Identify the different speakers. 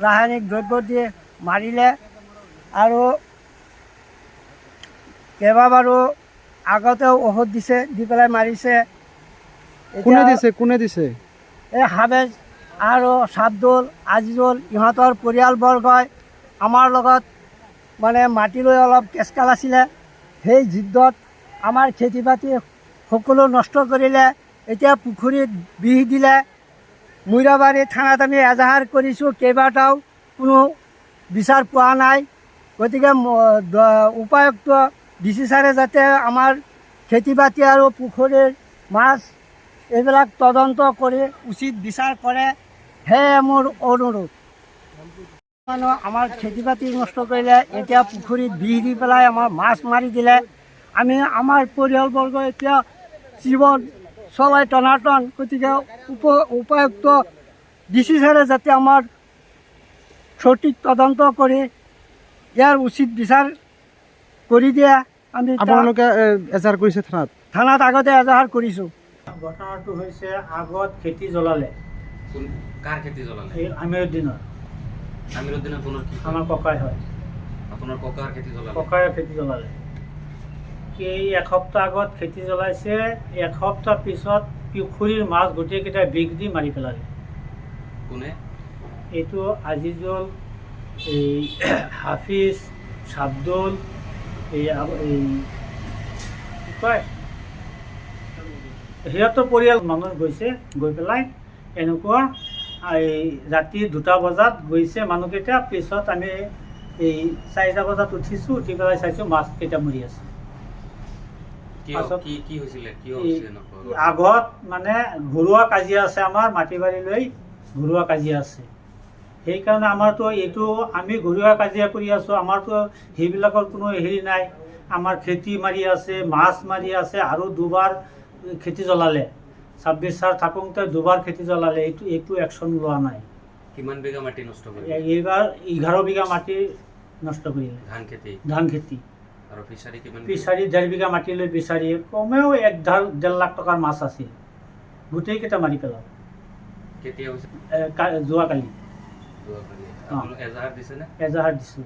Speaker 1: ৰাসায়নিক দ্ৰব্য দিয়ে মাৰিলে আৰু কেইবাবাৰো আগতেও ঔষধ দিছে, দি পেলাই মাৰিছে।
Speaker 2: কোনে দিছে?
Speaker 1: এই হাবেজ আৰু চাবদুল, আজিজুল ইহঁতৰ পৰিয়ালবৰ্গই আমাৰ লগত মানে মাটি লৈ অলপ কেচকাল আছিলে। সেই যুদ্ধত আমাৰ খেতি বাতি সকলো নষ্ট কৰিলে। এতিয়া পুখুৰীত বিষ দিলে। মৈৰাবাৰী থানাত আমি এজাহাৰ কৰিছোঁ, কেইবাটাও কোনো বিচাৰ পোৱা নাই। গতিকে উপায়ুক্ত ডিচি ছাৰে যাতে আমাৰ খেতি বাতি আৰু পুখুৰীৰ মাছ এইবিলাক তদন্ত কৰি উচিত বিচাৰ কৰে, সেয়ে মোৰ অনুৰোধ। মানুহ আমাৰ খেতি বাতি নষ্ট কৰিলে, এতিয়া পুখুৰীত বিষ দি পেলাই আমাৰ মাছ মাৰি দিলে। আমি আমাৰ পৰিয়ালবৰ্গ এতিয়া জীৱন চলাই টনাটন। গতিকে উপায়ুক্ত ডিচি ছাৰে যাতে আমাৰ সঠিক তদন্ত কৰি ইয়াৰ উচিত বিচাৰ কৰি দিয়ে। আমি
Speaker 2: আপোনালোকে এজাহাৰ কৰিছে
Speaker 1: থানাত আগতে এজাহাৰ কৰিছোঁ।
Speaker 3: ঘটনাটো হৈছে আগত খেতি জ্বলালে।
Speaker 4: কাৰ খেতি জ্বলালে?
Speaker 3: এই আমিৰুদ্দিনৰ
Speaker 4: কোনৰ কি?
Speaker 3: আমাৰ ককাই হয়।
Speaker 4: আপোনাৰ ককাৰ খেতি জ্বলালে?
Speaker 3: ককাই খেতি জ্বলালে। এই এসপ্তাহ আগত খেতি জ্বলাইছে, এসপ্তাহ পিছত পুখুৰীৰ মাছ গোটেইকেইটা বিষ দি মাৰি পেলালে।
Speaker 4: কোনে?
Speaker 3: এইটো আজিজুল, এই হাফিজ, চাবদুল, এই কি কয়, সিহঁতৰ পৰিয়াল মানুহ গৈছে, গৈ পেলাই এনেকুৱা এই ৰাতি 2টা বজাত গৈছে মানুহকেইটা। পিছত আমি এই 4টা বজাত উঠিছোঁ, উঠি পেলাই চাইছোঁ মাছকেইটা মৰি আছে। আগত মানে ঘৰুৱা কাজিয়া আছে, আমাৰ মাটি বাৰী লৈ ঘৰুৱা কাজিয়া আছে। সেইকাৰণে আমাৰতো এইটো আমি ঘৰুৱা কাজিয়া কৰি আছোঁ, আমাৰতো সেইবিলাকৰ কোনো হেৰি নাই। আমাৰ খেতি মাৰি আছে, মাছ মাৰি আছে, আৰু 2বাৰ খেতি জ্বলালে। 26 ছাৰ থাকোঁতে 2বাৰ খেতি জ্বলালে। এইটো একশ্যন লোৱা নাই।
Speaker 4: কিমান বিঘা মাটি নষ্ট কৰিলে?
Speaker 3: এইবাৰ 11 বিঘা মাটি নষ্ট কৰিলে। ধান খেতি
Speaker 4: আৰু ফিচাৰী কিমান?
Speaker 3: ফিচাৰী 1.5 বিঘা মাটি লৈ ফিচাৰী কমেও 1.5 লাখ টকাৰ মাছ আছিল, গোটেইকেইটা মাৰি পেলাল।
Speaker 4: কেতিয়া হৈছে?
Speaker 3: যোৱাকালি
Speaker 4: এজাহাৰ দিছেনে?
Speaker 3: এজাহাৰ দিছোঁ।